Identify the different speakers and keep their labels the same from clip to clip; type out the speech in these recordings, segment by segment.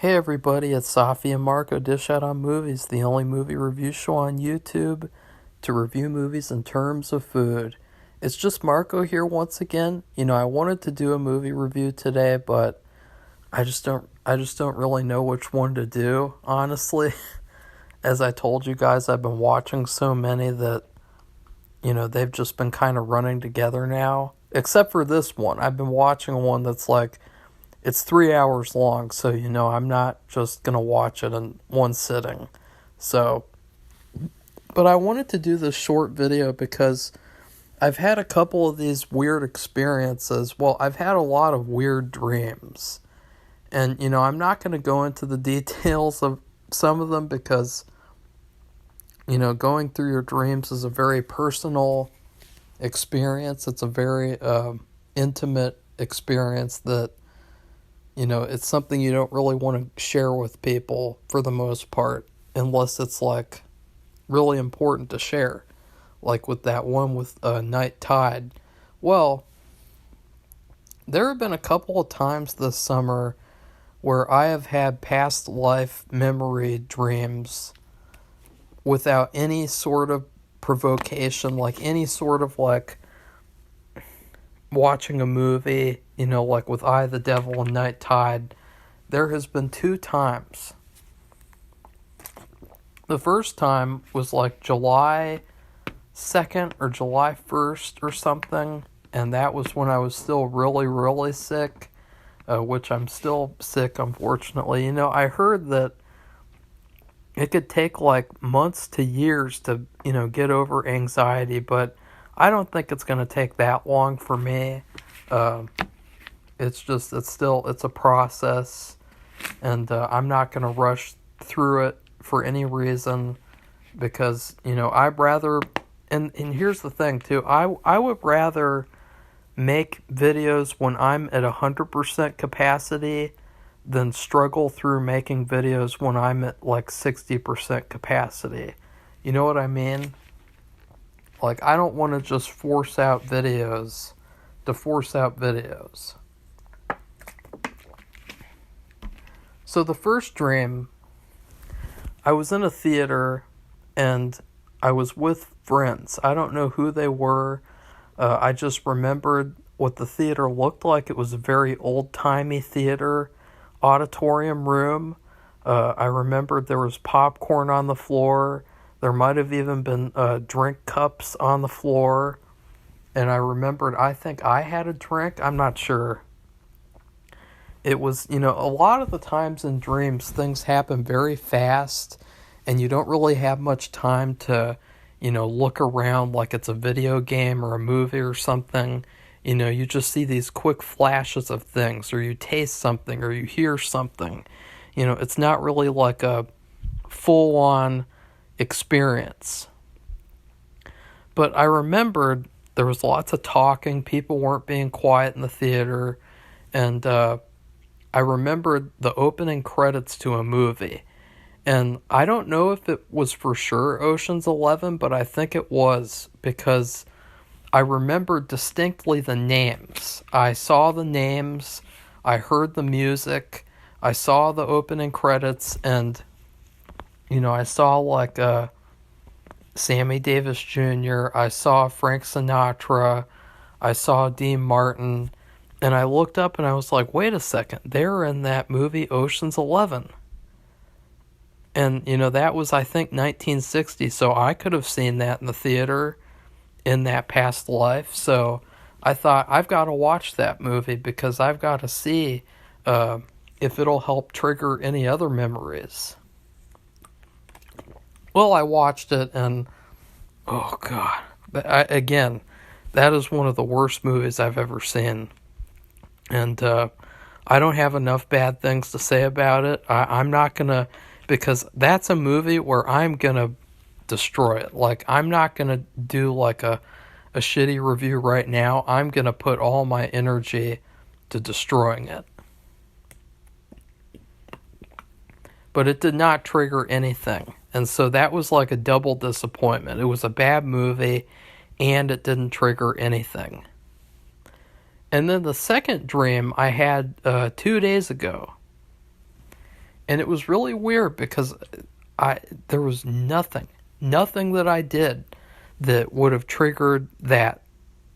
Speaker 1: Hey everybody, it's Safi and Marco Dish Out on Movies, the only movie review show on YouTube to review movies in terms of food. It's just Marco here once again. I wanted to do a movie review today, but I just don't really know which one to do, honestly. As I told you guys, I've been watching so many that they've just been kind of running together now. Except for this one. I've been watching one that's like it's 3 hours long, so I'm not just gonna watch it in one sitting. So, but I wanted to do this short video because I've had a couple of these weird experiences. Well, I've had a lot of weird dreams. And, I'm not gonna go into the details of some of them because, going through your dreams is a very personal experience. It's a very intimate experience that it's something you don't really want to share with people for the most part, unless it's like really important to share. Like with that one with Night Tide. Well, there have been a couple of times this summer where I have had past life memory dreams without any sort of provocation, like any sort of like watching a movie, like with Eye of the Devil and Night Tide. There has been 2 times. The first time was like July 2nd or July 1st or something, and that was when I was still really, really sick, which I'm still sick, unfortunately. I heard that it could take like months to years to, get over anxiety, but I don't think it's going to take that long for me. It's a process, and I'm not going to rush through it for any reason because, I'd rather, and here's the thing too, I would rather make videos when I'm at 100% capacity than struggle through making videos when I'm at like 60% capacity. You know what I mean? Like, I don't want to just force out videos to force out videos. So the first dream, I was in a theater and I was with friends. I don't know who they were. I just remembered what the theater looked like. It was a very old-timey theater auditorium room. I remembered there was popcorn on the floor. There might have even been drink cups on the floor. And I remembered, I think I had a drink. I'm not sure. It was, a lot of the times in dreams, things happen very fast. And you don't really have much time to, look around like it's a video game or a movie or something. You just see these quick flashes of things, or you taste something, or you hear something. It's not really like a full-on experience. But I remembered there was lots of talking. People weren't being quiet in the theater. And I remembered the opening credits to a movie. And I don't know if it was for sure Ocean's 11, but I think it was because I remember distinctly the names. I saw the names, I heard the music, I saw the opening credits, and, I saw like Sammy Davis Jr., I saw Frank Sinatra, I saw Dean Martin, and I looked up and I was like, wait a second, they're in that movie Ocean's 11. And, that was, I think, 1960, so I could have seen that in the theater in that past life. So I thought, I've got to watch that movie because I've got to see if it'll help trigger any other memories. Well, I watched it, and, oh, God. Again, that is one of the worst movies I've ever seen. And I don't have enough bad things to say about it. I'm not going to... Because that's a movie where I'm going to destroy it. Like, I'm not going to do like a shitty review right now. I'm going to put all my energy to destroying it. But it did not trigger anything. And so that was like a double disappointment. It was a bad movie and it didn't trigger anything. And then the second dream I had 2 days ago. And it was really weird because there was nothing that I did that would have triggered that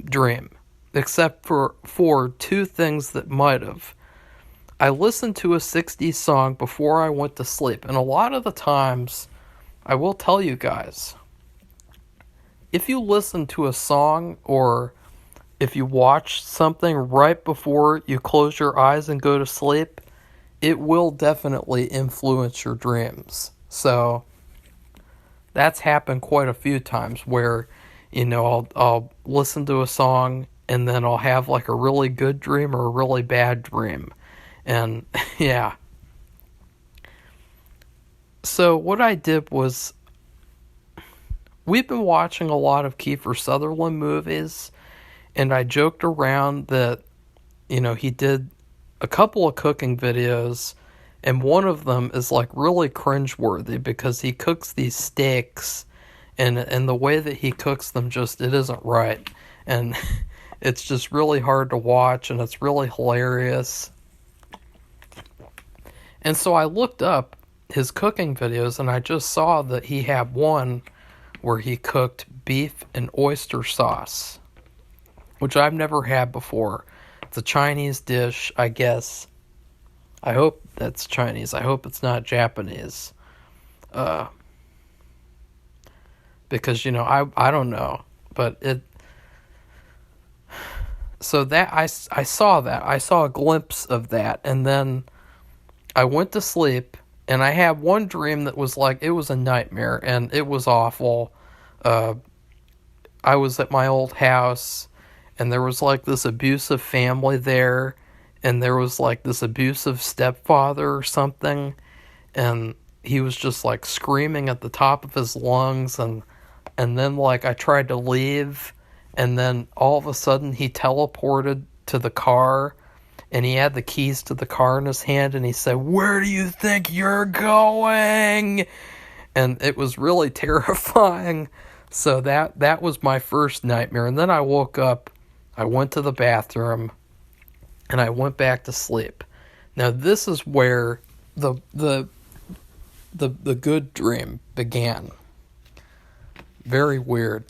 Speaker 1: dream, except for two things that might have. I listened to a 60s song before I went to sleep, and a lot of the times, I will tell you guys, if you listen to a song or if you watch something right before you close your eyes and go to sleep, it will definitely influence your dreams. So that's happened quite a few times where, I'll listen to a song and then I'll have like a really good dream or a really bad dream. And yeah. So what I did was, we've been watching a lot of Kiefer Sutherland movies, and I joked around that, he did a couple of cooking videos, and one of them is like really cringeworthy because he cooks these steaks, and the way that he cooks them it isn't right. And it's just really hard to watch, and it's really hilarious. And so I looked up his cooking videos, and I just saw that he had one where he cooked beef and oyster sauce, which I've never had before. It's a Chinese dish, I guess. I hope that's Chinese. I hope it's not Japanese. Because, I don't know. But it... So that, I saw that. I saw a glimpse of that. And then I went to sleep, and I had one dream that was like, it was a nightmare, and it was awful. I was at my old house, and there was like this abusive family there, and there was like this abusive stepfather or something, and he was just like screaming at the top of his lungs, and then like I tried to leave, and then all of a sudden he teleported to the car, and he had the keys to the car in his hand, and he said, "Where do you think you're going?" And it was really terrifying. So that was my first nightmare. And then I woke up, I went to the bathroom, and I went back to sleep. Now this is where the good dream began. Very weird.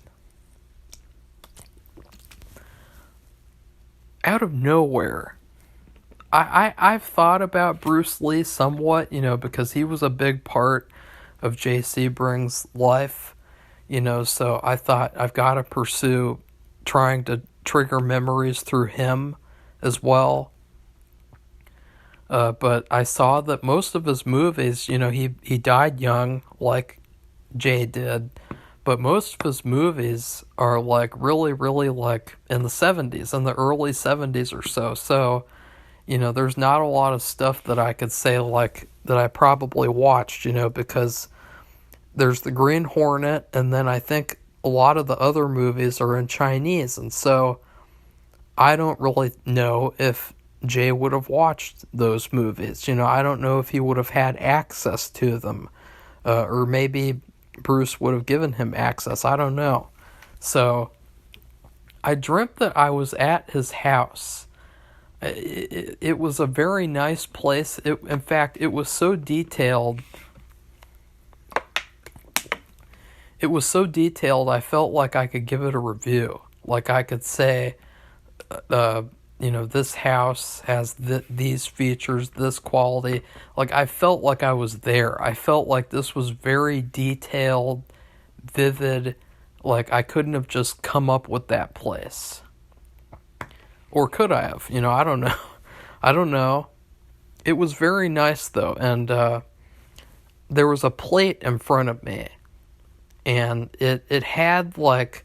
Speaker 1: Out of nowhere, I've thought about Bruce Lee somewhat, because he was a big part of Jay Sebring's life, so I thought I've got to pursue trying to trigger memories through him as well. But I saw that most of his movies, he died young, like Jay did, but most of his movies are like really, really like in the 70s, in the early 70s or so. So, there's not a lot of stuff that I could say like that I probably watched, because there's the Green Hornet, and then I think a lot of the other movies are in Chinese, and so I don't really know if Jay would have watched those movies. I don't know if he would have had access to them, or maybe Bruce would have given him access. I don't know. So I dreamt that I was at his house. It was a very nice place. In fact, it was so detailed. It was so detailed, I felt like I could give it a review. Like I could say, this house has these features, this quality. Like I felt like I was there. I felt like this was very detailed, vivid. Like I couldn't have just come up with that place. Or could I have? I don't know. I don't know. It was very nice though, and there was a plate in front of me. And it had like,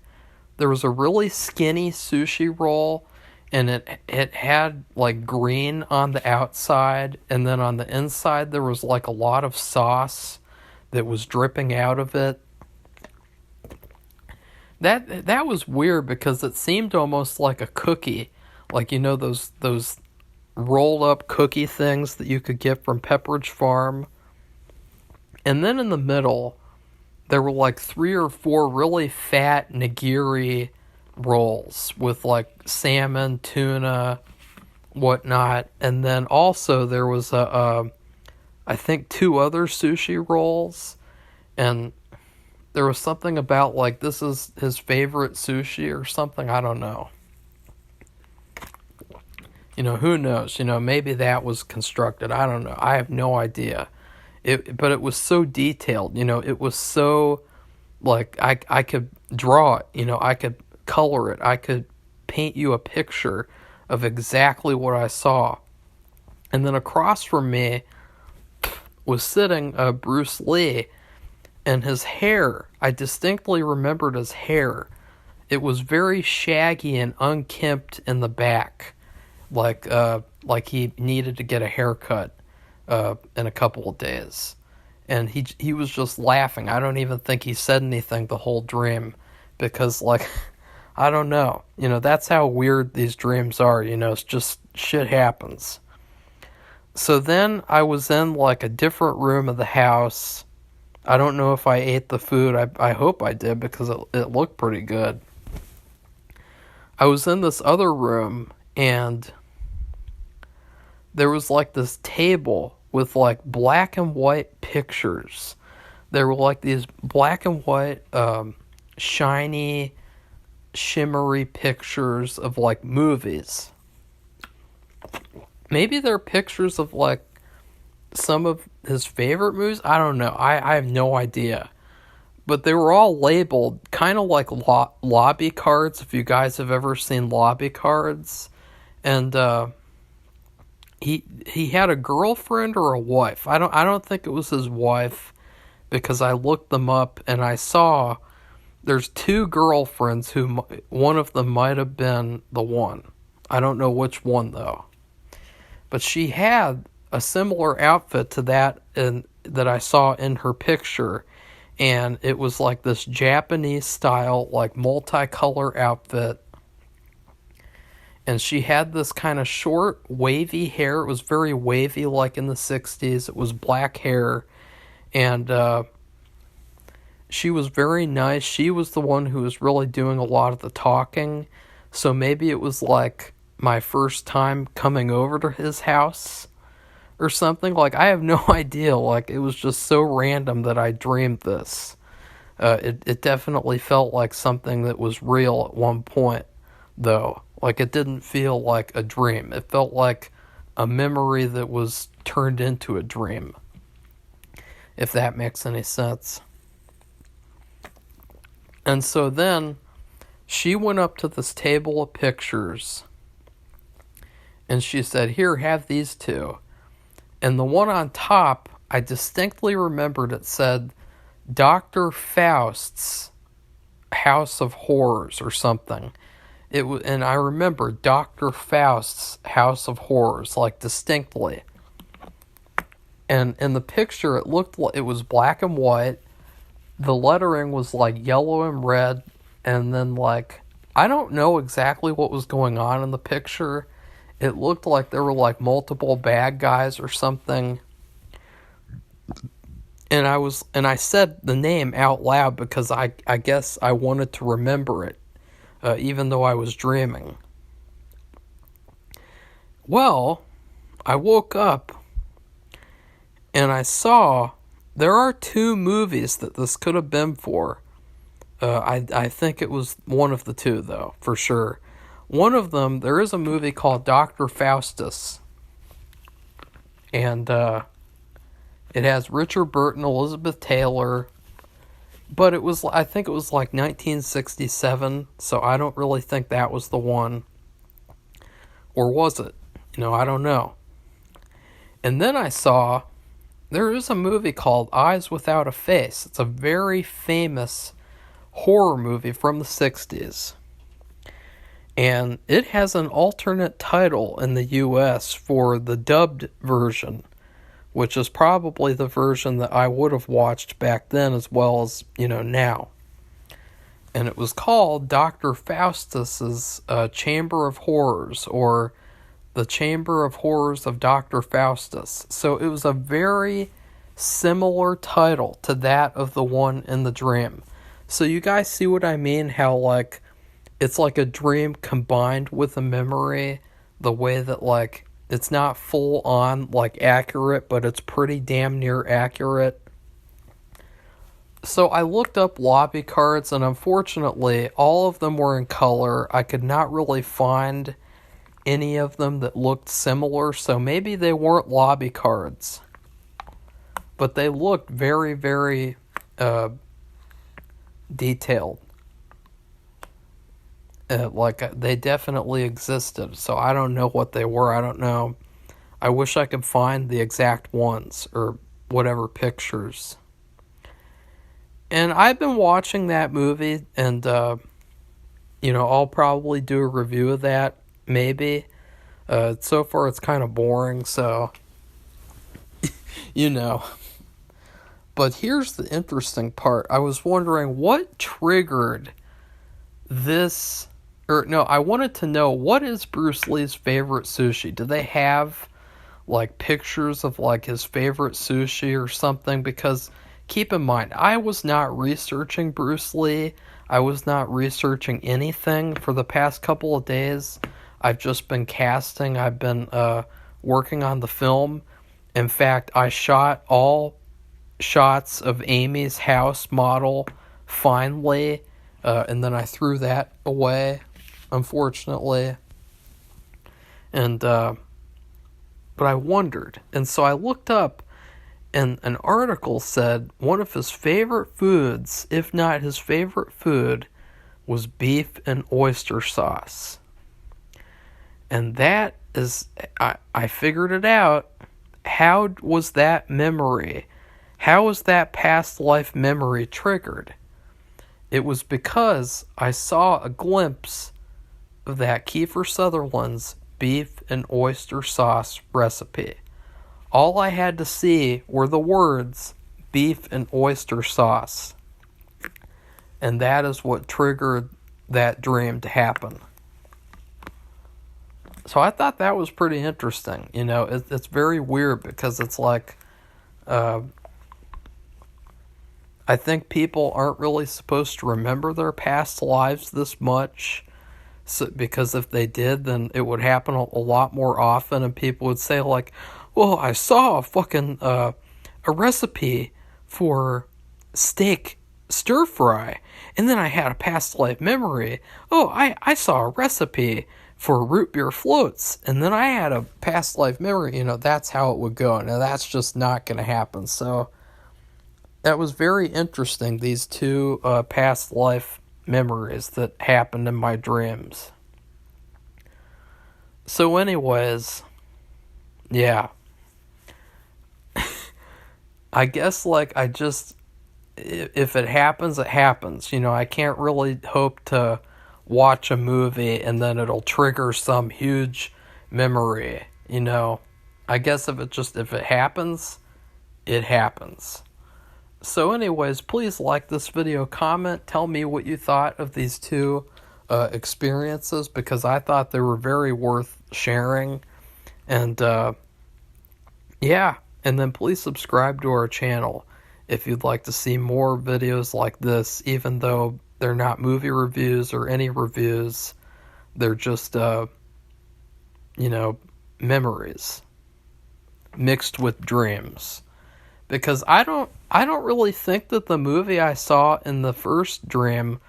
Speaker 1: there was a really skinny sushi roll, and it had like green on the outside, and then on the inside there was like a lot of sauce that was dripping out of it. That was weird because it seemed almost like a cookie, like those rolled up cookie things that you could get from Pepperidge Farm. And then in the middle, there were like 3 or 4 really fat nigiri rolls with like salmon, tuna, whatnot. And then also there was a I think 2 other sushi rolls, and there was something about like this is his favorite sushi or something. I don't know. Who knows? Maybe that was constructed. I don't know. I have no idea. But it was so detailed. It was so like I could draw it. I could color it. I could paint you a picture of exactly what I saw. And then across from me was sitting Bruce Lee, and his hair. I distinctly remembered his hair. It was very shaggy and unkempt in the back. Like he needed to get a haircut in a couple of days, and he was just laughing. I don't even think he said anything the whole dream, because like I don't know, that's how weird these dreams are. It's just shit happens. So then I was in like a different room of the house. I don't know if I ate the food. I hope I did, because it looked pretty good. I was in this other room, and there was like this table with like black and white pictures. There were like these black and white, shiny, shimmery pictures of like movies. Maybe they're pictures of like some of his favorite movies. I don't know. I have no idea. But they were all labeled kind of like lobby cards, if you guys have ever seen lobby cards. And he had a girlfriend or a wife. I don't think it was his wife, because I looked them up and I saw there's 2 girlfriends who one of them might have been the one. I don't know which one though. But she had a similar outfit to that that I saw in her picture. And it was like this Japanese style, like multicolor outfit. And she had this kind of short, wavy hair. It was very wavy, like in the 60s. It was black hair. And she was very nice. She was the one who was really doing a lot of the talking. So maybe it was like my first time coming over to his house or something. Like, I have no idea. Like, it was just so random that I dreamed this. It definitely felt like something that was real at one point, though. Like, it didn't feel like a dream. It felt like a memory that was turned into a dream, if that makes any sense. And so then she went up to this table of pictures, and she said, "Here, have these 2. And the one on top, I distinctly remembered it said Dr. Faust's House of Horrors or something. And I remember Dr. Faust's House of Horrors, like, distinctly. And in the picture, it looked like it was black and white. The lettering was like yellow and red, and then like, I don't know exactly what was going on in the picture. It looked like there were like multiple bad guys or something. And I said the name out loud because I guess I wanted to remember it, even though I was dreaming. Well, I woke up and I saw there are 2 movies that this could have been for. I think it was one of the 2, though, for sure. One of them, there is a movie called Dr. Faustus. And it has Richard Burton, Elizabeth Taylor. But I think it was like 1967, so I don't really think that was the one. Or was it? I don't know. And then I saw there is a movie called Eyes Without a Face. It's a very famous horror movie from the 60s. And it has an alternate title in the US for the dubbed version, which is probably the version that I would have watched back then as well as, now. And it was called Dr. Faustus's Chamber of Horrors, or The Chamber of Horrors of Dr. Faustus. So it was a very similar title to that of the one in the dream. So you guys see what I mean? How, like, it's like a dream combined with a memory, the way that, like, It's not full on, like, accurate, but it's pretty damn near accurate. So I looked up lobby cards, and unfortunately, all of them were in color. I could not really find any of them that looked similar, so maybe they weren't lobby cards. But they looked very, very detailed. Like, they definitely existed, so I don't know what they were. I don't know. I wish I could find the exact ones, or whatever pictures. And I've been watching that movie, and, I'll probably do a review of that, maybe. So far it's kind of boring, so, But here's the interesting part. I was wondering what triggered this, I wanted to know, what is Bruce Lee's favorite sushi? Do they have, like, pictures of, like, his favorite sushi or something? Because keep in mind, I was not researching Bruce Lee. I was not researching anything for the past couple of days. I've just been casting. I've been working on the film. In fact, I shot all shots of Amy's house model finally, and then I threw that away, unfortunately. And but I wondered, and so I looked up, and an article said one of his favorite foods, if not his favorite food, was beef and oyster sauce. And that is, I figured it out. How was that memory? How was that past life memory triggered? It was because I saw a glimpse of that Kiefer Sutherland's beef and oyster sauce recipe. All I had to see were the words beef and oyster sauce. And that is what triggered that dream to happen. So I thought that was pretty interesting. It's very weird because it's like, I think people aren't really supposed to remember their past lives this much. So, because if they did, then it would happen a lot more often, and people would say, like, well, I saw a recipe for steak stir fry, and then I had a past life memory. Oh, I saw a recipe for root beer floats, and then I had a past life memory. That's how it would go. Now, that's just not going to happen. So that was very interesting, these two past life memories that happened in my dreams. So anyways, yeah. I guess, like, if it happens, it happens. I can't really hope to watch a movie and then it'll trigger some huge memory, I guess if it happens, it happens. So anyways, please like this video, comment, tell me what you thought of these two experiences, because I thought they were very worth sharing. And yeah, and then please subscribe to our channel if you'd like to see more videos like this, even though they're not movie reviews or any reviews. They're just memories mixed with dreams. Because I don't really think that the movie I saw in the first dream,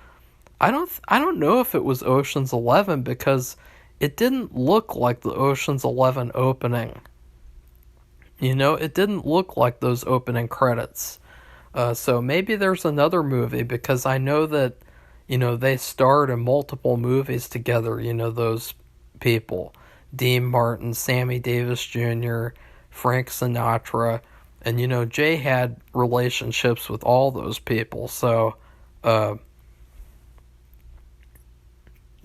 Speaker 1: I don't know if it was Ocean's 11, because it didn't look like the Ocean's 11 opening. It didn't look like those opening credits. So maybe there's another movie, because I know that, they starred in multiple movies together, those people. Dean Martin, Sammy Davis Jr., Frank Sinatra. And, Jay had relationships with all those people. So,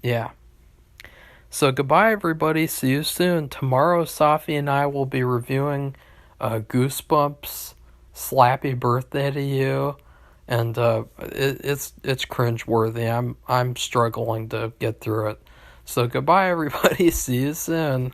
Speaker 1: yeah. So, goodbye, everybody. See you soon. Tomorrow, Safi and I will be reviewing Goosebumps, Slappy Birthday to You. And it's cringeworthy. I'm struggling to get through it. So, goodbye, everybody. See you soon.